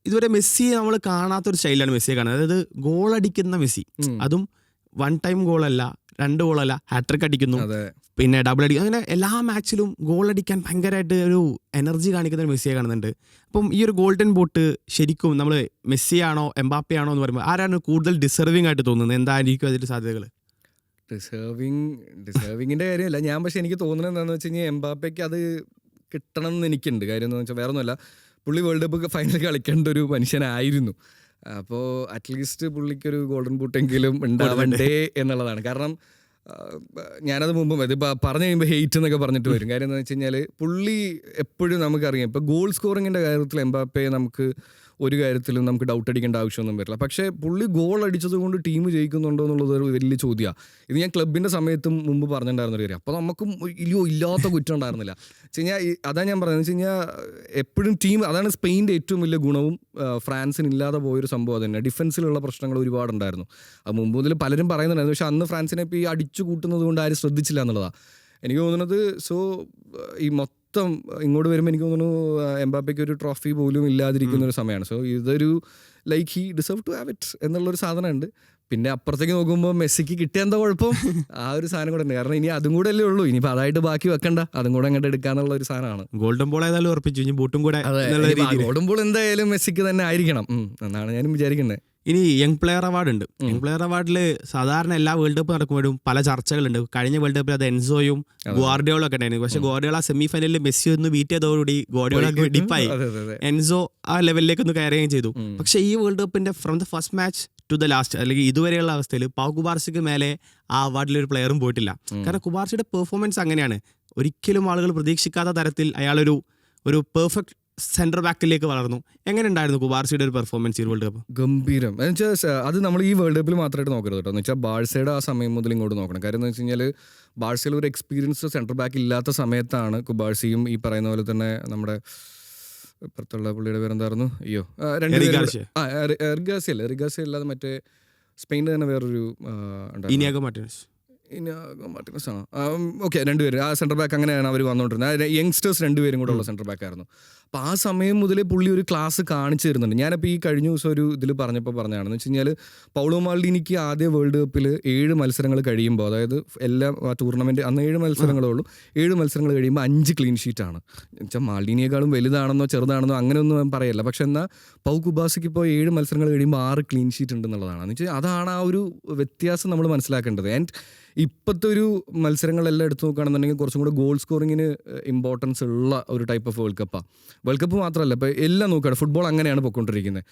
ഇതുവരെ മെസ്സിയെ നമ്മൾ കാണാത്തൊരു സ്റ്റൈലാണ് മെസ്സിയെ കാണുന്നത്. അതായത് ഗോൾ അടിക്കുന്ന മെസ്സി, അതും 1 ടൈം ഗോളല്ല, 2 ഗോളല്ല, ഹാട്രിക് അടിക്കുന്നു, പിന്നെ ഡബിൾ അടിക്കും. അങ്ങനെ എല്ലാ മാച്ചിലും ഗോൾ അടിക്കാൻ ഭയങ്കരമായിട്ട് ഒരു എനർജി കാണിക്കുന്ന ഒരു മെസ്സിയെ കാണുന്നുണ്ട്. അപ്പം ഈ ഒരു ഗോൾഡൻ ബൂട്ട് ശരിക്കും നമ്മൾ മെസ്സിയാണോ എംബാപ്പയാണോ എന്ന് പറയുമ്പോൾ ആരാണ് കൂടുതൽ ഡിസർവിംഗ് ആയിട്ട് തോന്നുന്നത്? എന്തായിരിക്കും അതിന്റെ സാധ്യതകൾ? ഡിസേർവിങ്ങിന്റെ കാര്യമല്ല ഞാൻ, പക്ഷെ എനിക്ക് തോന്നുന്നത് എന്താണെന്ന് വെച്ച് കഴിഞ്ഞാൽ എംബാപ്പയ്ക്ക് അത് കിട്ടണം എന്ന് എനിക്കുണ്ട്. കാര്യം എന്താണെന്ന് വെച്ചാൽ വേറെ ഒന്നുമല്ല, പുള്ളി വേൾഡ് കപ്പ് ഫൈനൽ കളിക്കേണ്ട ഒരു മനുഷ്യനായിരുന്നു. അപ്പോൾ അറ്റ്ലീസ്റ്റ് പുള്ളിക്കൊരു ഗോൾഡൻ ബൂട്ടെങ്കിലും ഉണ്ടാവണ്ടേ എന്നുള്ളതാണ്. കാരണം ഞാനത് മുമ്പ് ഇതിപ്പോൾ പറഞ്ഞു കഴിയുമ്പോൾ ഹെയ്റ്റ് എന്നൊക്കെ പറഞ്ഞിട്ട് വരും. കാര്യം എന്താണെന്ന് വെച്ച് കഴിഞ്ഞാൽ പുള്ളി എപ്പോഴും നമുക്കറിയാം, ഇപ്പോൾ ഗോൾ സ്കോറിങ്ങിൻ്റെ കാര്യത്തിൽ എംബാപ്പയെ നമുക്ക് ഒരു കാര്യത്തിലും നമുക്ക് ഡൗട്ട് അടിക്കേണ്ട ആവശ്യമൊന്നും വരില്ല. പക്ഷേ പുള്ളി ഗോൾ അടിച്ചത് കൊണ്ട് ടീം ജയിക്കുന്നുണ്ടോ എന്നുള്ളത് ഒരു വലിയ ചോദ്യമാണ്. ഇത് ഞാൻ ക്ലബിൻ്റെ സമയത്തും മുമ്പ് പറഞ്ഞിട്ടുണ്ടായിരുന്നൊരു കാര്യം. അപ്പോൾ നമുക്കും ഇല്ലാത്ത കുറ്റം ഉണ്ടായിരുന്നില്ല വെച്ച് കഴിഞ്ഞാൽ. അതാണ് ഞാൻ പറയുന്നത് വെച്ച് കഴിഞ്ഞാൽ എപ്പോഴും ടീം, അതാണ് സ്പെയിൻ്റെ ഏറ്റവും വലിയ ഗുണവും ഫ്രാൻസിന് ഇല്ലാതെ പോയൊരു സംഭവം തന്നെ. ഡിഫൻസിലുള്ള പ്രശ്നങ്ങൾ ഒരുപാടുണ്ടായിരുന്നു. അത് മുമ്പ് മുതൽ പലരും പറയുന്നുണ്ടായിരുന്നു. പക്ഷേ അന്ന് ഫ്രാൻസിനെ ഇപ്പോൾ ഈ അടിച്ചു കൂട്ടുന്നത് കൊണ്ട് ആരും ശ്രദ്ധിച്ചില്ല എന്നുള്ളതാണ് എനിക്ക് തോന്നുന്നത്. സോ ഈ മൊത്തം ഇങ്ങോട്ട് വരുമ്പോൾ എനിക്ക് തോന്നുന്നു എംബാപ്പയ്ക്ക് ഒരു ട്രോഫി പോലും ഇല്ലാതിരിക്കുന്ന ഒരു സമയമാണ്. സോ ഇതൊരു like he deserve to have it എന്നുള്ളൊരു സാധനമുണ്ട്. പിന്നെ അപ്പുറത്തേക്ക് നോക്കുമ്പോൾ മെസ്സിക്ക് കിട്ടിയ എന്താ കുഴപ്പം, ആ ഒരു സാധനം കൂടെ ഉണ്ട്. കാരണം ഇനി അതും കൂടെ അല്ലേ ഉള്ളൂ, ഇനിയിപ്പോൾ അതായിട്ട് ബാക്കി വെക്കണ്ട, അതും കൂടെ അങ്ങോട്ട് എടുക്കാന്നുള്ള ഒരു സാധനമാണ്. ഗോൾഡൻ ബോൾ ഏതായാലും ഉറപ്പിച്ചു, ഇനി ബൂട്ടും കൂടെ. ഗോൾഡൻ ബോൾ എന്തായാലും മെസ്സിക്ക് തന്നെ ആയിരിക്കണം എന്നാണ് ഞാനും വിചാരിക്കുന്നത്. ഇനി യങ് പ്ലെയർ അവാർഡ് ഉണ്ട്. യങ് പ്ലെയർ അവാർഡിൽ സാധാരണ എല്ലാ വേൾഡ് കപ്പ് നടക്കുമ്പോഴും പല ചർച്ചകളുണ്ട്. കഴിഞ്ഞ വേൾഡ് കപ്പിൽ അത് എൻസോയും ഗുവാർഡിയോളും ഒക്കെ ഉണ്ടായിരുന്നു. പക്ഷെ ഗുവാർഡിയോള സെമി ഫൈനലിൽ മെസ്സി ഒന്ന് ബീറ്റ് ചെയ്തതോടുകൂടി ഗുവാർഡിയോള ഡിപ്പായി, എൻസോ ആ ലെവലിലേക്ക് ഒന്ന് കയറുകയും ചെയ്തു. പക്ഷെ ഈ വേൾഡ് കപ്പിന്റെ from the first match to the last, അല്ലെങ്കിൽ ഇതുവരെയുള്ള അവസ്ഥയിൽ പൗ കുബാർസിക്ക് മേലെ ആ അവാർഡിലൊരു പ്ലെയറും പോയിട്ടില്ല. കാരണം കുബാർസിയുടെ പെർഫോമൻസ് അങ്ങനെയാണ്. ഒരിക്കലും ആളുകൾ പ്രതീക്ഷിക്കാത്ത തരത്തിൽ അയാളൊരു പെർഫെക്റ്റ് സെന്റർ ബാക്കിലേക്ക് വളർന്നു. എങ്ങനെ ഉണ്ടായിരുന്നു കുബാർസിയുടെ ഒരു പെർഫോമൻസ് ഈ വേൾഡ് കപ്പ്? ഗംഭീരം. എന്നുവെച്ചാൽ അത് നമ്മൾ ഈ വേൾഡ് കപ്പിൽ മാത്രമായിട്ട് നോക്കരുത് കേട്ടോ. എന്ന് വെച്ചാൽ ബാഴ്സയുടെ ആ സമയം മുതൽ ഇങ്ങോട്ട് നോക്കണം. കാര്യം എന്ന് വെച്ച് കഴിഞ്ഞാൽ ബാഴ്സയിൽ ഒരു എക്സ്പീരിയൻസ് സെന്റർ ബാക്ക് ഇല്ലാത്ത സമയത്താണ് കുബാർസിയും ഈ പറയുന്ന പോലെ തന്നെ നമ്മുടെ ഇപ്പുറത്തുള്ള പുള്ളിയുടെ പേരെന്തായിരുന്നു, റിഗാസി അല്ലാതെ മറ്റേ സ്പെയിനിൽ തന്നെ വേറൊരു മാർട്ടിനസ് ആണ്. ഓക്കെ, രണ്ടുപേരും ആ സെൻറ്റർ ബാക്ക് അങ്ങനെയാണ് അവർ വന്നുകൊണ്ടിരുന്നത്. യങ്സ്റ്റേഴ്സ് രണ്ടുപേരും കൂടെ ഉള്ള സെൻറ്റർ ബാക്ക് ആയിരുന്നു. അപ്പോൾ ആ സമയം മുതലേ പുള്ളി ഒരു ക്ലാസ് കാണിച്ചു തരുന്നുണ്ട്. ഞാനിപ്പോൾ ഈ കഴിഞ്ഞ ദിവസം ഒരു ഇതിൽ പറഞ്ഞതാണെന്ന് വെച്ച് കഴിഞ്ഞാൽ പൗളോ മാൽഡിനിക്ക് ആദ്യ വേൾഡ് കപ്പിൽ 7 മത്സരങ്ങൾ കഴിയുമ്പോൾ, അതായത് എല്ലാ ടൂർണമെൻറ്റ് അന്ന് 7 മത്സരങ്ങളേ ഉള്ളൂ, 7 മത്സരങ്ങൾ കഴിയുമ്പോൾ 5 ക്ലീൻ ഷീറ്റാണ്. എന്നുവെച്ചാൽ മാൽഡിനിയേക്കാളും വലുതാണെന്നോ ചെറുതാണെന്നോ അങ്ങനെയൊന്നും ഞാൻ പറയല്ല. പക്ഷെ എന്നാൽ പൗ കുബാസിക്ക് ഇപ്പോൾ 7 മത്സരങ്ങൾ കഴിയുമ്പോൾ 6 ക്ലീൻ ഷീറ്റ് ഉണ്ടെന്നുള്ളതാണ്. എന്ന് വെച്ചാൽ അതാണ് ആ ഒരു വ്യത്യാസം നമ്മൾ മനസ്സിലാക്കേണ്ടത്. ആൻഡ് ഇപ്പോഴത്തെ ഒരു മത്സരങ്ങളെല്ലാം എടുത്തു നോക്കുകയാണെന്നുണ്ടെങ്കിൽ കുറച്ചും കൂടെ ഗോൾ സ്കോറിങ്ങിന് ഇമ്പോർട്ടൻസ് ഉള്ള ഒരു ടൈപ്പ് ഓഫ് വേൾഡ് കപ്പാണ്. വേൾഡ് കപ്പ് മാത്രമല്ല, ഇപ്പോൾ എല്ലാം നോക്കുകയാണ്, ഫുട്ബോൾ അങ്ങനെയാണ് പൊയ്ക്കൊണ്ടിരിക്കുന്നത്.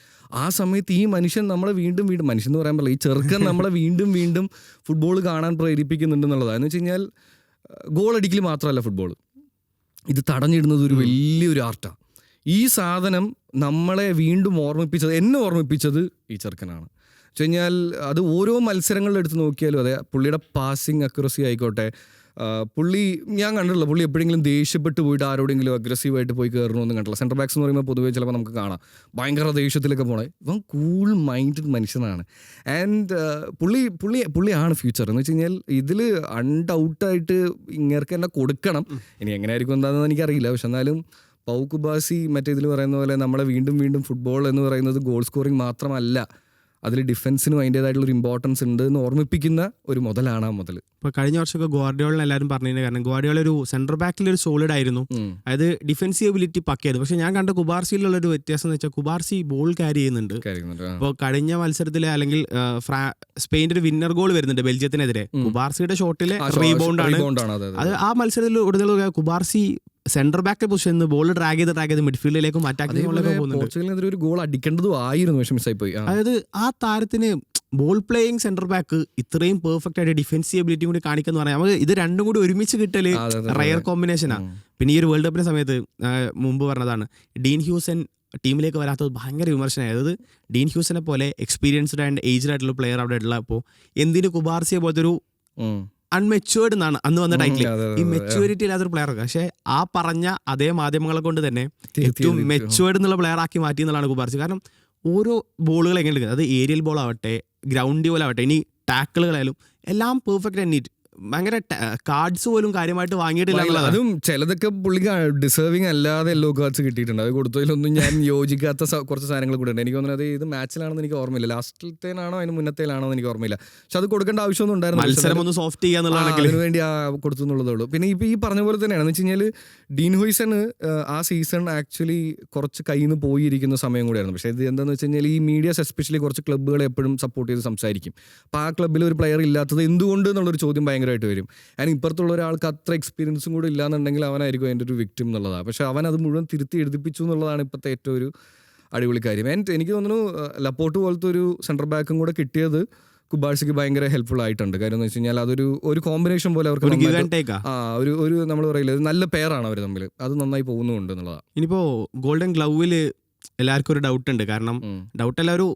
ആ സമയത്ത് ഈ മനുഷ്യൻ നമ്മളെ വീണ്ടും മനുഷ്യൻ എന്ന് പറയാൻ പറ്റില്ല, ഈ ചെറുക്കൻ നമ്മളെ വീണ്ടും ഫുട്ബോൾ കാണാൻ പ്രേരിപ്പിക്കുന്നുണ്ടെന്നുള്ളതാണ്. എന്ന് വെച്ച് കഴിഞ്ഞാൽ ഗോൾ അടിക്കൽ മാത്രമല്ല ഫുട്ബോൾ, ഇത് തടഞ്ഞിടുന്നത് ഒരു വലിയൊരു ആർട്ടാണ്. ഈ സാധനം നമ്മളെ വീണ്ടും എന്നെ ഓർമ്മിപ്പിച്ചത് ഈ ചെറുക്കനാണ്. വെച്ച് കഴിഞ്ഞാൽ അത് ഓരോ മത്സരങ്ങളിൽ എടുത്ത് നോക്കിയാലും അതെ, പുള്ളിയുടെ പാസിങ് അക്യുറസി ആയിക്കോട്ടെ, പുള്ളി ഞാൻ കണ്ടിട്ടില്ല പുള്ളി എപ്പോഴെങ്കിലും ദേഷ്യപ്പെട്ട് പോയിട്ട് ആരോടെങ്കിലും അഗ്രസീവായിട്ട് പോയി കയറണമെന്നും കണ്ടില്ല. സെൻട്രൽ ബാക്സ് എന്ന് പറയുമ്പോൾ പൊതുവേ ചിലപ്പോൾ നമുക്ക് കാണാം ഭയങ്കര ദേഷ്യത്തിലൊക്കെ പോണേ. ഇവൻ കൂൾ മൈൻഡഡ് മനുഷ്യനാണ്. ആൻഡ് പുള്ളിയാണ് ഫ്യൂച്ചർ. എന്ന് വെച്ച് കഴിഞ്ഞാൽ ഇതിൽ അൺഡൗട്ടായിട്ട് ഇങ്ങേർക്ക് തന്നെ കൊടുക്കണം. ഇനി എങ്ങനെയായിരിക്കും എന്താണെന്ന് എനിക്കറിയില്ല. പക്ഷെ എന്നാലും പൗ കുബാസി മറ്റേ ഇതിൽ പറയുന്ന പോലെ നമ്മളെ വീണ്ടും ഫുട്ബോൾ എന്ന് പറയുന്നത് ഗോൾ സ്കോറിങ് മാത്രമല്ല, അതിൽ ഡിഫൻസിനും അതിൻ്റേതായിട്ടുള്ളൊരു ഇമ്പോർട്ടൻസ് ഉണ്ട് എന്ന് ഓർമ്മിപ്പിക്കുന്ന ഒരു മുതലാണ് ആ മുതൽ. ഇപ്പോൾ കഴിഞ്ഞ വർഷമൊക്കെ ഗുവാർഡിയോളിനെ എല്ലാവരും പറഞ്ഞതിന് കാരണം ഗുവാർഡിയോള ഒരു സെൻട്രൽ ബാക്കിൽ ഒരു സോളിഡ് ആയിരുന്നു, അതായത് ഡിഫൻസീവബിലിറ്റി പക്കയായിരുന്നു. പക്ഷെ ഞാൻ കണ്ട കുബാർസിയിലുള്ളൊരു വ്യത്യാസം എന്ന് വെച്ചാൽ കുബാർസി ബോൾ ക്യാരി ചെയ്യുന്നുണ്ട്. അപ്പോൾ കഴിഞ്ഞ മത്സരത്തിൽ അല്ലെങ്കിൽ സ്പെയിൻ്റെ ഒരു വിന്നർ ഗോൾ വരുന്നുണ്ട് ബെൽജിയത്തിനെതിരെ, കുബാർസിയുടെ ഷോട്ടിലെ റീബൗണ്ട് ആണ് അത്. ആ മത്സരത്തിൽ ഉടനെ Cubarsi centre back position ball drag ചെയ്ത് മിഡ്ഫീൽഡിലേക്കും അറ്റാക്കിങ്ങിലേക്കും പോകുന്നുണ്ട്. ഒരു ഗോൾ അടിക്കേണ്ടതും ആയിരുന്നു, പക്ഷേ മിസ്സായി പോയി. അതായത് ആ താരത്തിന് ബോൾ പ്ലേയിങ് സെന്റർ ബാക്ക് ഇത്രയും പെർഫെക്റ്റ് ആയിട്ട് ഡിഫൻസീവ് എബിലിറ്റി കൂടി കാണിക്കുന്ന പറയാം. നമുക്ക് ഇത് രണ്ടും കൂടി ഒരുമിച്ച് കിട്ടല് റയർ കോമ്പിനേഷനാണ്. പിന്നെ ഈ ഒരു വേൾഡ് കപ്പിന്റെ സമയത്ത് മുമ്പ് പറഞ്ഞതാണ്, ഡീൻ ഹ്യൂസൻ ടീമിലേക്ക് വരാത്തത് ഭയങ്കര വിമർശനമായി. അതായത് ഡീൻ ഹ്യൂസനെ പോലെ എക്സ്പീരിയൻസ്ഡ് ആൻഡ് ഏജ്ഡ് ആയിട്ടുള്ള പ്ലെയർ അവിടെ ഉള്ളപ്പോൾ എന്തിന് കുബാർസിയെ പോലത്തെ ഒരു അൺമെച്യൂർഡ് എന്നാണ് അന്ന് വന്ന ടൈറ്റിൽ. ഈ മെച്യൂരിറ്റി ഇല്ലാത്തൊരു പ്ലെയർ. പക്ഷെ ആ പറഞ്ഞ അതേ മാധ്യമങ്ങളെ കൊണ്ട് തന്നെ ഏറ്റവും മെച്യൂർഡ് എന്നുള്ള പ്ലെയർ ആക്കി മാറ്റി എന്നുള്ളതാണ് കുബാർസി. കാരണം ഓരോ ബോളുകൾ എങ്ങനെ എടുക്കുന്നത്, അത് ഏരിയൽ ബോൾ ആവട്ടെ, ഗ്രൗണ്ട് ബോൾ ആവട്ടെ, ഇനി ടാക്കിളുകളായാലും എല്ലാം പെർഫെക്റ്റ് ആൻഡ് നീറ്റ്. ഭയങ്കര കാർഡ്സ് പോലും കാര്യമായിട്ട് വാങ്ങിയിട്ടില്ല എന്നുള്ളതാണ്. അതും ചിലതൊക്കെ പുള്ളിക്ക് ഡിസേർവിങ് അല്ലാതെ യെല്ലോ കാർഡ്സ് കിട്ടിയിട്ടുണ്ട്. അത് കൊടുത്തതിലൊന്നും ഞാൻ യോജിക്കാത്ത കുറച്ച് സാധനങ്ങൾ കൂടെ ഉണ്ട്. എനിക്ക് തോന്നുന്നത് ഇത് മാച്ചിലാണെന്ന് എനിക്ക് ഓർമ്മയില്ല, ലാസ്റ്റിലത്തേനാണോ അതിന് മുന്നത്തേലാണോ എന്ന് എനിക്ക് ഓർമ്മയില്ല. പക്ഷെ അത് കൊടുക്കേണ്ട ആവശ്യമൊന്നും ഉണ്ടായിരുന്നു, മത്സരം ഒന്ന് സോഫ്റ്റ് ചെയ്യാന്നുള്ളതാണെങ്കിൽ അതിന് വേണ്ടി കൊടുത്തു എന്നുള്ളതേ ഉള്ളൂ. പിന്നെ ഇപ്പൊ ഈ പറഞ്ഞ പോലെ തന്നെയാണ് എന്ന് വെച്ച് കഴിഞ്ഞാൽ ഡീൻ ഹുയ്സൺ ആ സീസൺ ആക്ച്വലി കുറച്ച് കയ്യിൽ നിന്ന് പോയിരിക്കുന്ന സമയം കൂടെയായിരുന്നു. പക്ഷേ ഇത് എന്താണെന്ന് വെച്ച് കഴിഞ്ഞാൽ ഈ മീഡിയാസ് എസ്പെഷ്യലി കുറച്ച് ക്ലബ്ബുകളെ എപ്പോഴും സപ്പോർട്ട് ചെയ്ത് സംസാരിക്കും. അപ്പോൾ ആ ക്ലബ്ബിൽ ഒരു പ്ലെയർ ഇല്ലാത്തത് എന്തുകൊണ്ട് എന്നുള്ളൊരു ചോദ്യം ഭയങ്കരമായിട്ട് വരും. അതിന് ഇപ്പുറത്തുള്ള ഒരാൾക്ക് അത്ര എക്സ്പീരിയൻസും കൂടി ഇല്ലാന്നുണ്ടെങ്കിൽ അവനായിരിക്കും അതിൻ്റെ ഒരു വിക്ടിം എന്നുള്ളതാണ്. പക്ഷേ അവൻ അത് മുഴുവൻ തിരുത്തി എഴുതിപ്പിച്ചു എന്നുള്ളതാണ് ഇപ്പോഴത്തെ ഏറ്റവും ഒരു അടിപൊളി കാര്യം. ആൻഡ് എനിക്ക് തോന്നുന്നു ലപ്പോർട്ട് പോലത്തെ ഒരു സെൻറ്റർ ബാക്കും കൂടെ കിട്ടിയത് കുബാഴ്സിക്ക് ഭയങ്കര ഹെൽപ്ഫുൾ ആയിട്ടുണ്ട്. കാര്യം എന്ന് വെച്ച് കഴിഞ്ഞാൽ അതൊരു കോമ്പിനേഷൻ പോലെ അവർക്ക് ഒരു നമ്മൾ പറയില്ല ഒരു നല്ല പെയറാണ് അവർ തമ്മിൽ, അത് നന്നായി പോകുന്നുണ്ട് എന്നുള്ളതാണ്. ഇനിയിപ്പോ ഗോൾഡൻ ഗ്ലൗവിൽ എല്ലാവർക്കും ഒരു ഡൗട്ട് ഉണ്ട്. കാരണം ഡൗട്ടല്ല, ഒരു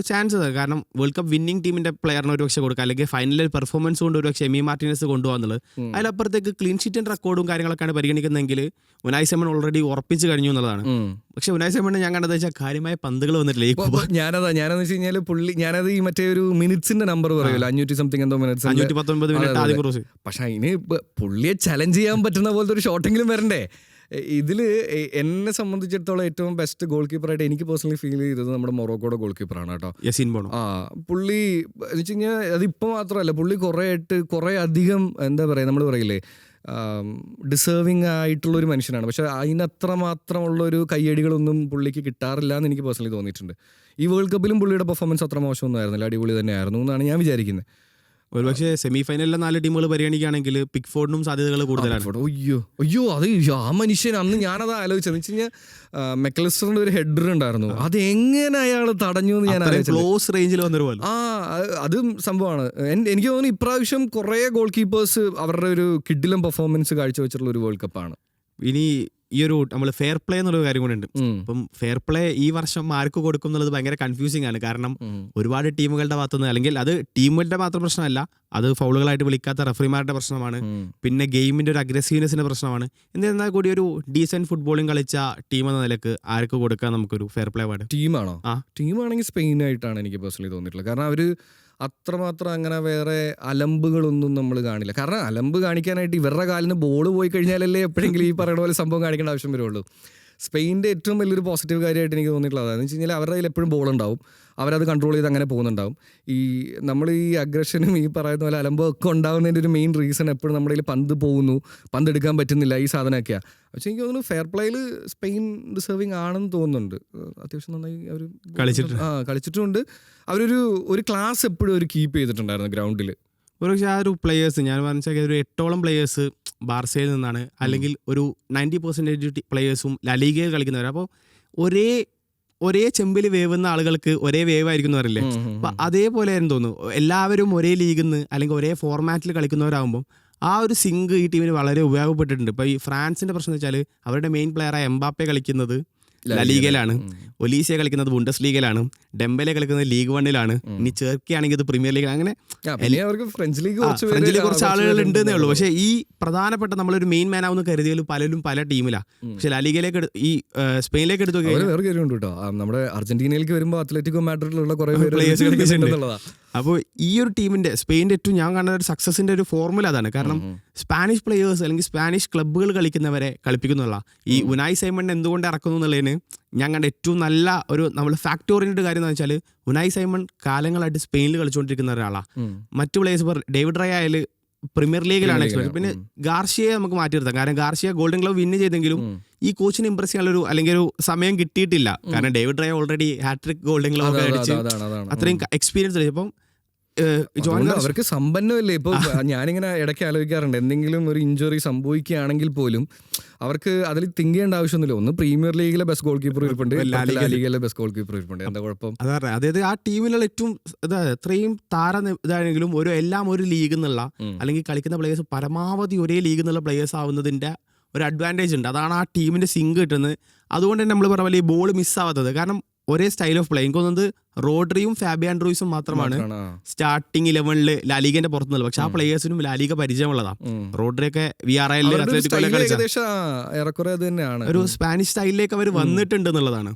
ചാൻസ് അത്. കാരണം വേൾഡ് കപ്പ് വിന്നിംഗ് ടീമിന്റെ പ്ലെയറിന് ഒരു പക്ഷേ കൊടുക്കുക, അല്ലെങ്കിൽ ഫൈനലിൽ പെർഫോമൻസ് കൊണ്ട് ഒരു പക്ഷേ എമി മാർട്ടിനസ് കൊണ്ടുപോകുന്നത്. അതിലപ്പുറത്തേക്ക് ക്ലീൻ ഷീറ്റും റെക്കോർഡും കാര്യങ്ങളൊക്കെയാണ് പരിഗണിക്കുന്നതെങ്കിൽ ഉനായ് സിമൺ ഓൾറെഡി ഉറപ്പിച്ച് കഴിഞ്ഞു എന്നുള്ളതാണ്. പക്ഷെ ഉനായ് സിമൺ ഞാൻ കണ്ടത് വെച്ചാൽ കാര്യമായ പന്തുകൾ വന്നിട്ടില്ല. ഞാനെന്ന് വെച്ച് കഴിഞ്ഞാൽ ഞാനത് ഈ മറ്റേ ഒരു മിനിറ്റ്സിന്റെ നമ്പർ പറയുമല്ലോ, 500 സംതിങ് എന്തോ മിനിറ്റ്സ്, 519 മിനിറ്റ് ആദ്യം ക്രോസ്. പക്ഷെ അതിന് പുള്ളിയെ ചലഞ്ച് ചെയ്യാൻ പറ്റുന്ന പോലത്തെ ഒരു ഷോട്ടെങ്കിലും വരണ്ടേ. ഇതിൽ എന്നെ സംബന്ധിച്ചിടത്തോളം ഏറ്റവും ബെസ്റ്റ് ഗോൾ കീപ്പറായിട്ട് എനിക്ക് പേഴ്സണലി ഫീൽ ചെയ്തത് നമ്മുടെ മൊറോക്കോയുടെ ഗോൾ കീപ്പറാണ് കേട്ടോ, യസീൻ ബോണോ. പുള്ളി എന്ന് വെച്ച് കഴിഞ്ഞാൽ അതിപ്പോൾ മാത്രമല്ല, പുള്ളി കുറേ അധികം എന്താ പറയുക, നമ്മൾ പറയില്ലേ ഡിസേർവിങ് ആയിട്ടുള്ളൊരു മനുഷ്യനാണ്. പക്ഷെ അതിനത്ര മാത്രമുള്ളൊരു കയ്യടികളൊന്നും പുള്ളിക്ക് കിട്ടാറില്ല എന്ന് എനിക്ക് പേഴ്സണലി തോന്നിയിട്ടുണ്ട്. ഈ വേൾഡ് കപ്പിലും പുള്ളിയുടെ പെർഫോമൻസ് അത്ര മോശമൊന്നും ആയിരുന്നില്ല, അടിപൊളി തന്നെയായിരുന്നു എന്നാണ് ഞാൻ വിചാരിക്കുന്നത്. ഒരുപക്ഷെ സെമി ഫൈനലിലെ 4 ടീമുകൾ പരിഗണിക്കുകയാണെങ്കിൽ പിക്ഫോർഡിനും സാധ്യതകൾ കൂടുതലാണ്. അയ്യോ അത് ആ മനുഷ്യൻ അന്ന് ഞാനത് ആലോചിച്ചത് വെച്ച് കഴിഞ്ഞാൽ മെക്കലിസ്റ്ററിന്റെ ഒരു ഹെഡർ ഉണ്ടായിരുന്നു, അത് എങ്ങനെ അയാൾ തടഞ്ഞു എന്ന് ഞാൻ ക്ലോസ് റേഞ്ചിൽ വന്നൊരു പോലെ. അതും സംഭവമാണ്. എനിക്ക് തോന്നുന്നു ഇപ്രാവശ്യം കുറേ ഗോൾ കീപ്പേഴ്സ് അവരുടെ ഒരു കിഡിലും പെർഫോമൻസ് കാഴ്ചവെച്ചിട്ടുള്ള ഒരു വേൾഡ് കപ്പാണ്. ഇനി ഈ ഒരു നമ്മൾ ഫെയർ പ്ലേ എന്നുള്ളൊരു കാര്യം കൂടെ ഉണ്ട്. അപ്പം ഫെയർ പ്ലേ ഈ വർഷം ആർക്ക് കൊടുക്കും എന്നുള്ളത് ഭയങ്കര കൺഫ്യൂസിംഗ് ആണ്. കാരണം ഒരുപാട് ടീമുകളുടെ ഭാഗത്തുനിന്ന്, അല്ലെങ്കിൽ അത് ടീമുകളുടെ മാത്രം പ്രശ്നമല്ല, അത് ഫൗളുകളായിട്ട് വിളിക്കാത്ത റഫറിമാരുടെ പ്രശ്നമാണ്, പിന്നെ ഗെയിമിന്റെ ഒരു അഗ്രസീവ്നെസിന്റെ പ്രശ്നമാണ്. എന്നിരുന്നാൽ കൂടി ഒരു ഡീസന്റ് ഫുട്ബോളിംഗ് കളിച്ച ടീം എന്ന നിലക്ക് ആർക്ക് കൊടുക്കാൻ നമുക്കൊരു ഫെയർ പ്ലേ അവാർഡ്? ടീമാണോ? ടീമാണെങ്കിൽ സ്പെയിനായിട്ടാണ് എനിക്ക് പേഴ്സണലി തോന്നിയിട്ടുള്ളത്. കാരണം അവര് അത്രമാത്രം അങ്ങനെ വേറെ അലമ്പുകളൊന്നും നമ്മൾ കാണില്ല. കാരണം അലമ്പ് കാണിക്കാനായിട്ട് ഇവരുടെ കാലിന് ബോൾ പോയി കഴിഞ്ഞാലല്ലേ എപ്പോഴെങ്കിലും ഈ പറയുന്ന പോലെ സംഭവം കാണിക്കേണ്ട ആവശ്യം വരുള്ളൂ. സ്പെയിൻ്റെ ഏറ്റവും വലിയൊരു പോസിറ്റീവ് കാര്യമായിട്ട് എനിക്ക് തോന്നിയിട്ടുള്ളത് അതെന്ന് വെച്ച് കഴിഞ്ഞാൽ അവരുടെ കയ്യിൽ എപ്പോഴും ബോൾ ഉണ്ടാവും, അവരത് കൺട്രോൾ ചെയ്ത് അങ്ങനെ പോകുന്നുണ്ടാവും. ഈ നമ്മൾ ഈ അഗ്രഷനും ഈ പറയുന്ന പോലെ അലമ്പും ഒക്കെ ഉണ്ടാകുന്നതിൻ്റെ ഒരു മെയിൻ റീസൺ എപ്പോഴും നമ്മുടെ കയ്യിൽ പന്ത് പോകുന്നു, പന്ത് എടുക്കാൻ പറ്റുന്നില്ല, ഈ സാധനമൊക്കെയാണ്. പക്ഷേ എനിക്ക് തോന്നുന്നു ഫെയർ പ്ലേയിൽ സ്പെയിൻ ഡിസേർവിങ് ആണെന്ന് തോന്നുന്നുണ്ട്. അത്യാവശ്യം നന്നായി അവർ കളിച്ചിട്ടുണ്ട്. അവരൊരു ക്ലാസ് എപ്പോഴും ഒരു കീപ്പ് ചെയ്തിട്ടുണ്ടായിരുന്നു ഗ്രൗണ്ടിൽ. പക്ഷേ ആ ഒരു പ്ലേയേഴ്സ് ഞാൻ മനസ്സിലാക്കിയ ഒരു 8ഓളം പ്ലേയേഴ്സ് ബാർസയിൽ നിന്നാണ്, അല്ലെങ്കിൽ ഒരു 90% പ്ലേയേഴ്സും ലലീഗയിൽ കളിക്കുന്നവർ. അപ്പോൾ ഒരേ ചെമ്പിൽ വേവുന്ന ആളുകൾക്ക് ഒരേ വേവ് ആയിരിക്കും എന്ന് പറയില്ലേ. അപ്പൊ അതേപോലെ ആയിരുന്നു തോന്നുന്നു. എല്ലാവരും ഒരേ ലീഗിൽ നിന്ന് അല്ലെങ്കിൽ ഒരേ ഫോർമാറ്റിൽ കളിക്കുന്നവരാകുമ്പോൾ ആ ഒരു സിങ്ക് ഈ ടീമിന് വളരെ ഉപയോഗപ്പെട്ടിട്ടുണ്ട്. ഇപ്പോൾ ഈ ഫ്രാൻസിന്റെ പ്രശ്നം എന്ന് വെച്ചാൽ അവരുടെ മെയിൻ പ്ലെയറായ എംബാപ്പെ കളിക്കുന്നത് ലലീഗയിലാണ്, ഒലീസിയ കളിക്കുന്നത് ബുണ്ടസ് ലീഗയിലാണ്, ഡെംബലെ കളിക്കുന്നത് ലീഗ് 1-ലാണ്, ഇനി ചേർക്കുകയാണെങ്കിൽ ഇത് പ്രീമിയർ ലീഗ്. അങ്ങനെ ഫ്രഞ്ചിൽ കുറച്ച് ആളുകൾ ഉണ്ടെന്നേ ഉള്ളൂ. പക്ഷേ ഈ പ്രധാനപ്പെട്ട നമ്മളൊരു മെയിൻ മാൻ ആവുന്ന കരുതിയാൽ പലരും പല ടീമിലാണ്. പക്ഷെ ലലീഗയിലേക്ക് ഈ സ്പെയിനിലേക്ക് എടുത്തു കേട്ടോ, നമ്മുടെ അർജന്റീനയിലേക്ക് വരുമ്പോൾ അത്ലറ്റിക്കോ മാഡ്രിഡിലുള്ള കുറേ പ്ലേയേഴ്സ്. അപ്പോൾ ഈ ഒരു ടീമിന്റെ സ്പെയിൻ്റെ ഏറ്റവും ഞാൻ കാണുന്ന ഒരു സക്സസിന്റെ ഒരു ഫോർമുല അതാണ്. കാരണം സ്പാനിഷ് പ്ലേയേഴ്സ് അല്ലെങ്കിൽ സ്പാനിഷ് ക്ലബ്ബുകൾ കളിക്കുന്നവരെ കളിപ്പിക്കുന്നുള്ള ഈ ഉനായ് സൈമൺ എന്തുകൊണ്ട് ഇറക്കുന്നു എന്നുള്ളതിന് ഞാൻ കണ്ട ഏറ്റവും നല്ല ഒരു നമ്മൾ ഫാക്ട് ഓറിയന്റഡ് കാര്യം എന്ന് വെച്ചാൽ ഉനായ് സൈമൺ കാലങ്ങളായിട്ട് സ്പെയിനിൽ കളിച്ചുകൊണ്ടിരിക്കുന്ന ഒരാളാണ്. മറ്റു പ്ലേയേഴ്സ് ഡേവിഡ് റയ ആയാലും പ്രീമിയർ ലീഗിലാണ് എക്സ്പീരിയൻസ്. പിന്നെ ഗാർഷിയയെ നമുക്ക് മാറ്റി നിർത്താം. കാരണം ഗാർഷിയ ഗോൾഡൻ ഗ്ലൗ വിന്ന് ചെയ്തെങ്കിലും ഈ കോച്ചിന് ഇംപ്രസ് ചെയ്യാനുള്ള അല്ലെങ്കിൽ ഒരു സമയം കിട്ടിയിട്ടില്ല. കാരണം David Raya already hattrick golden glove ഒക്കെ അടിച്ച് അത്രയും എക്സ്പീരിയൻസ്. ഇപ്പം അവർക്ക് സമ്പന്നമല്ലേ. ഇപ്പോൾ ഞാനിങ്ങനെ ഇടയ്ക്ക് ആലോചിക്കാറുണ്ട്, എന്തെങ്കിലും ഒരു ഇഞ്ചുറി സംഭവിക്കുകയാണെങ്കിൽ പോലും അവർക്ക് അതിൽ തിങ്ക് ചെയ്യേണ്ട ആവശ്യമൊന്നുമില്ല. ഒന്ന് പ്രീമിയർ ലീഗിലെ ബെസ്റ്റ് ഗോൾ കീപ്പർ ഇരിപ്പുണ്ട്, ലീഗിലെ ബെസ്റ്റ് ഗോൾ കീപ്പർ ഇരിപ്പുണ്ട്, എന്താ കുഴപ്പം? അതായത് ആ ടീമിലുള്ള ഏറ്റവും ഇത്രയും ഇതാണെങ്കിലും എല്ലാം ഒരു ലീഗ് എന്നുള്ള അല്ലെങ്കിൽ കളിക്കുന്ന പ്ലേയേഴ്സ് പരമാവധി ഒരേ ലീഗ് എന്നുള്ള പ്ലേയേഴ്സ് ആവുന്നതിന്റെ ഒരു അഡ്വാൻറ്റേജ് ഉണ്ട്. അതാണ് ആ ടീമിന്റെ സിങ്ക് കിട്ടുന്നത്. അതുകൊണ്ട് തന്നെ നമ്മൾ പറഞ്ഞ പോലെ ഈ ബോൾ മിസ്സാവാത്തത്. കാരണം ഒരേ സ്റ്റൈൽ ഓഫ് പ്ലേ. എനിക്ക് തോന്നുന്നത് റോഡ്രിയും ഫാബിയാൻ റൂയിസും മാത്രമാണ് സ്റ്റാർട്ടിംഗ് 11 ലാലിഗന്റെ പുറത്തുനിന്നുള്ളത്. പക്ഷെ ആ പ്ലേയേഴ്സിനും ലാലിഗ പരിചയമുള്ളതാണ്. റോഡ്രിയൊക്കെ VRL ഒരു സ്പാനിഷ് സ്റ്റൈലിലേക്ക് അവർ വന്നിട്ടുണ്ട് എന്നുള്ളതാണ്.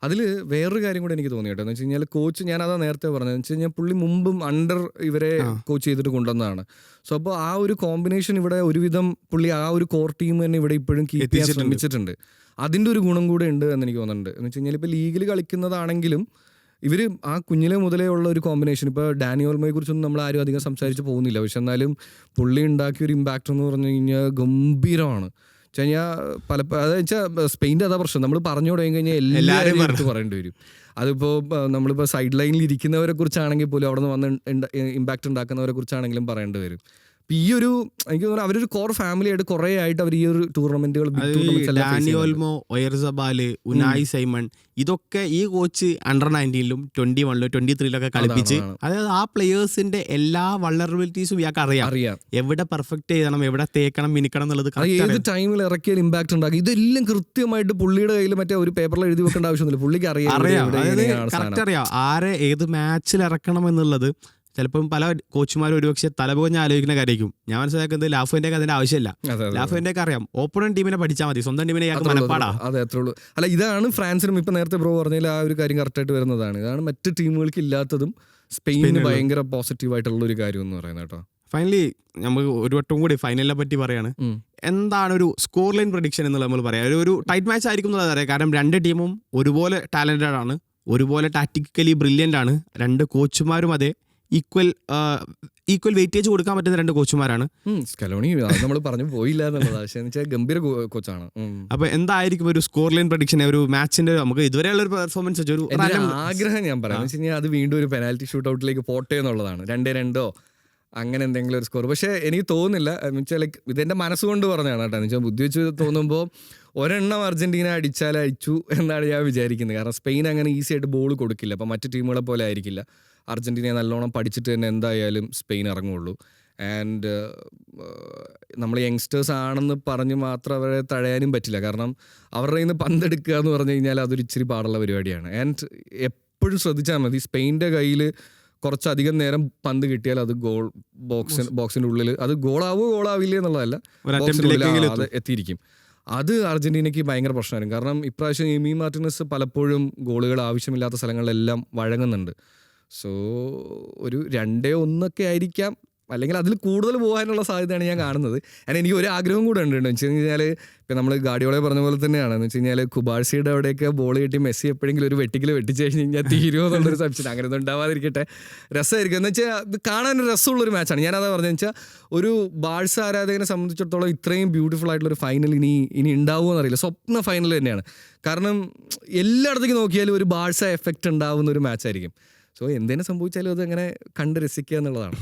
അതിൽ വേറൊരു കാര്യം കൂടെ എനിക്ക് തോന്നി കേട്ടോ എന്ന് വെച്ച് കഴിഞ്ഞാൽ കോച്ച്, ഞാനതാ നേരത്തെ പറഞ്ഞതെന്ന് വെച്ച് കഴിഞ്ഞാൽ പുള്ളി മുമ്പും അണ്ടർ ഇവരെ കോച്ച് ചെയ്തിട്ട് കൊണ്ടുവന്നതാണ്. സോ അപ്പോൾ ആ ഒരു കോമ്പിനേഷൻ ഇവിടെ ഒരുവിധം പുള്ളി ആ ഒരു കോർ ടീം തന്നെ ഇവിടെ ഇപ്പോഴും കീപ്പ് ചെയ്യാൻ ശ്രമിച്ചിട്ടുണ്ട്. അതിൻ്റെ ഒരു ഗുണം കൂടെ ഉണ്ട് എന്ന് എനിക്ക് തോന്നുന്നുണ്ട്. എന്ന് വെച്ച് കഴിഞ്ഞാൽ ഇപ്പോൾ ലീഗിൽ കളിക്കുന്നതാണെങ്കിലും ഇവർ ആ കുഞ്ഞിലെ മുതലേ ഉള്ള ഒരു കോമ്പിനേഷൻ, ഇപ്പോൾ ഡാനി ഓൾമോയെ കുറിച്ചൊന്നും നമ്മൾ ആരും അധികം സംസാരിച്ച് പോകുന്നില്ല, പക്ഷെ എന്നാലും പുള്ളി ഉണ്ടാക്കിയ ഒരു ഇമ്പാക്റ്റ് എന്ന് പറഞ്ഞു കഴിഞ്ഞാൽ ഗംഭീരമാണ്. കഴിഞ്ഞാൽ അതെന്ന് വെച്ചാൽ സ്പെയിൻ്റെ അതാ പ്രശ്നം, നമ്മൾ പറഞ്ഞു തുടങ്ങി കഴിഞ്ഞാൽ എല്ലാവരും എടുത്ത് പറയേണ്ടി വരും. അതിപ്പോൾ നമ്മളിപ്പോൾ സൈഡ് ലൈനിൽ ഇരിക്കുന്നവരെ കുറിച്ചാണെങ്കിൽ പോലും അവിടെ നിന്ന് വന്ന് ഇമ്പാക്റ്റ് ഉണ്ടാക്കുന്നവരെ കുറിച്ചാണെങ്കിലും പറയേണ്ടി വരും. ഈ ഒരു എനിക്ക് തോന്നുന്നു അവരൊരു കോർ ഫാമിലി ആയിട്ട് കുറേ ആയിട്ട് അവർ ഈ ഒരു ടൂർണമെന്റുകൾ, ഡാനി ഓൾമോ, ഒയർസബാല്, ഉനായി സൈമൺ, ഇതൊക്കെ ഈ കോച്ച് അണ്ടർ 19-ലും 21-ലും 23-ലൊക്കെ കളിപ്പിച്ച്, അതായത് ആ പ്ലേയേഴ്സിന്റെ എല്ലാ വൾണറബിലിറ്റീസും ഇയാൾക്ക് അറിയാം. എവിടെ പെർഫെക്റ്റ് ചെയ്യണം, എവിടെ തേക്കണം, മിനിക്കണം എന്നുള്ളത് ഏത് ടൈമിൽ ഇറക്കിയാൽ ഇമ്പാക്ട് ഉണ്ടാക്കി, ഇതെല്ലാം കൃത്യമായിട്ട് പുള്ളിയുടെ കയ്യിൽ മറ്റേ ഒരു പേപ്പറിൽ എഴുതി വെക്കേണ്ട ആവശ്യമൊന്നുമില്ല, പുള്ളിക്ക് അറിയാം. കറക്റ്റ് അറിയാം ആരെ ഏത് മാച്ചിൽ ഇറക്കണം എന്നുള്ളത്. ചിലപ്പം പല കോച്ചുമാരും ഒരുപക്ഷെ തലപുകഞ്ഞ് ആലോചിക്കുന്ന കാര്യമായിരിക്കും. ഞാൻ മനസ്സിലാക്കുന്നത് ലാഫുവിന്റെ അതിന്റെ ആവശ്യമില്ല. ലാഫുവിന്റെ അറിയാം ഓപ്പണന്റ് ടീമിനെ പഠിച്ചാൽ മതി, സ്വന്തം ടീമിനെ മനപ്പാടാ. അതെ, അത്രേ ഉള്ളൂ. അല്ല, ഇതാണ് ഫ്രാൻസിനും ഇപ്പൊ നേരത്തെ ബ്രോ പറഞ്ഞാൽ ആ ഒരു കാര്യം കറക്റ്റായിട്ട് വരുന്നതാണ്. ഇതാണ് മറ്റ് ടീമുകൾക്ക് ഇല്ലാത്തതും സ്പെയിനിന് ഭയങ്കര പോസിറ്റീവ് ആയിട്ടുള്ള ഒരു കാര്യം എന്ന് പറയുന്നത് കേട്ടോ. ഫൈനലി നമുക്ക് ഒരു വട്ടം കൂടി ഫൈനലിനെ പറ്റി പറയാണ്. എന്താണ് ഒരു സ്കോർ ലൈൻ പ്രഡിക്ഷൻ എന്നുള്ളത് നമ്മൾ പറയാം. ഒരു ടൈറ്റ് മാച്ച് ആയിരിക്കും എന്നുള്ളത് അറിയാം. കാരണം രണ്ട് ടീമും ഒരുപോലെ ടാലന്റഡ് ആണ്, ഒരുപോലെ ടാക്ടിക്കലി ബ്രില്യൻ്റ് ആണ്. രണ്ട് കോച്ചുമാരും അതെ ഈക്വൽ വെയിറ്റേജ് കൊടുക്കാൻ പറ്റുന്ന രണ്ട് കോച്ചുമാരാണ്. സ്കലോണി നമ്മൾ പറഞ്ഞു പോയില്ല എന്നുള്ളത് ഗംഭീര കോച്ചാണ്. അപ്പൊ എന്തായിരിക്കും ഒരു സ്കോർ ലൈൻ പ്രഡിക്ഷൻ, ഒരു മാച്ചിന്റെ നമുക്ക് ഇതുവരെയുള്ള ഒരു പെർഫോമൻസ് വെച്ച് ഒരു ആഗ്രഹം ഞാൻ പറയാം വെച്ച് കഴിഞ്ഞാൽ അത് വീണ്ടും ഒരു പെനാൽറ്റി ഷൂട്ട് ഔട്ടിലേക്ക് പോട്ടെ എന്നുള്ളതാണ്. 2-2 അങ്ങനെ എന്തെങ്കിലും ഒരു സ്കോർ. പക്ഷേ എനിക്ക് തോന്നുന്നില്ല, എന്നുവെച്ചാൽ ലൈക്ക് ഇതെൻ്റെ മനസ്സുകൊണ്ട് പറഞ്ഞതാണ് കേട്ടോ. എന്ന് വെച്ചാൽ ബുദ്ധി വെച്ച് തോന്നുമ്പോൾ ഒരെണ്ണം അർജന്റീന അടിച്ചു എന്നാണ് ഞാൻ വിചാരിക്കുന്നത്. കാരണം സ്പെയിൻ അങ്ങനെ ഈസി ആയിട്ട് ബോൾ കൊടുക്കില്ല. അപ്പം മറ്റു ടീമുകളെ പോലെ ആയിരിക്കില്ല. അർജന്റീനയെ നല്ലോണം പഠിച്ചിട്ട് തന്നെ എന്തായാലും സ്പെയിൻ ഇറങ്ങുള്ളൂ. ആൻഡ് നമ്മൾ യങ്സ്റ്റേഴ്സ് ആണെന്ന് പറഞ്ഞ് മാത്രം അവരെ തഴയാനും പറ്റില്ല. കാരണം അവരുടെ കയ്യിൽ നിന്ന് പന്തെടുക്കുക എന്ന് പറഞ്ഞു കഴിഞ്ഞാൽ അതൊരു ഇച്ചിരി പാടുള്ള പരിപാടിയാണ്. ആൻഡ് എപ്പോഴും ശ്രദ്ധിച്ചാൽ മതി, സ്പെയിൻ്റെ കയ്യിൽ കുറച്ചധികം നേരം പന്ത് കിട്ടിയാൽ അത് ഗോൾ ബോക്സിൻ്റെ ഉള്ളിൽ, അത് ഗോളാവില്ല എന്നുള്ളതല്ല, ബോക്സിനുള്ളിൽ അത് എത്തിയിരിക്കും. അത് അർജന്റീനയ്ക്ക് ഭയങ്കര പ്രശ്നമായിരുന്നു. കാരണം ഇപ്രാവശ്യം എമി മാർട്ടിനസ് പലപ്പോഴും ഗോളുകൾ ആവശ്യമില്ലാത്ത സ്ഥലങ്ങളിലെല്ലാം വഴങ്ങുന്നുണ്ട്. സോ ഒരു 2-1 ആയിരിക്കാം, അല്ലെങ്കിൽ അതിൽ കൂടുതൽ പോകാനുള്ള സാധ്യതയാണ് ഞാൻ കാണുന്നത്. കാരണം എനിക്ക് ഒരു ആഗ്രഹം കൂടെ ഉണ്ട് എന്ന് വെച്ച് കഴിഞ്ഞാൽ, ഇപ്പം നമ്മൾ ഗാഡിയോളെ പറഞ്ഞ പോലെ തന്നെയാണ് എന്ന് വെച്ച് കഴിഞ്ഞാൽ കുബാർസിയുടെ അവിടെയൊക്കെ ബോൾ കിട്ടി മെസ്സി എപ്പോഴെങ്കിലും ഒരു വെട്ടിക്കൽ വെട്ടിച്ച് കഴിഞ്ഞ് കഴിഞ്ഞാൽ തീരുമോ എന്നുള്ളൊരു സംശയം. അങ്ങനെ ഒന്നും ഉണ്ടാവാതിരിക്കട്ടെ, രസമായിരിക്കും. എന്ന് വെച്ചാൽ ഇത് കാണാനൊരു രസമുള്ളൊരു മാച്ചാണ്. ഞാനതാ പറഞ്ഞതെന്ന് വെച്ചാൽ ഒരു ബാഴ്സ ആരാധകനെ സംബന്ധിച്ചിടത്തോളം ഇത്രയും ബ്യൂട്ടിഫുൾ ആയിട്ടുള്ളൊരു ഫൈനൽ ഇനി ഉണ്ടാവുമോ എന്നറിയില്ല. സ്വപ്ന ഫൈനൽ തന്നെയാണ്. കാരണം എല്ലായിടത്തേക്ക് നോക്കിയാലും ഒരു ബാഴ്സ എഫക്റ്റ് ഉണ്ടാവുന്ന ഒരു മാച്ചായിരിക്കും. സോ എന്തെങ്കിലും സംഭവിച്ചാലും അത് അങ്ങനെ കണ്ട് രസിക്കുക എന്നുള്ളതാണ്.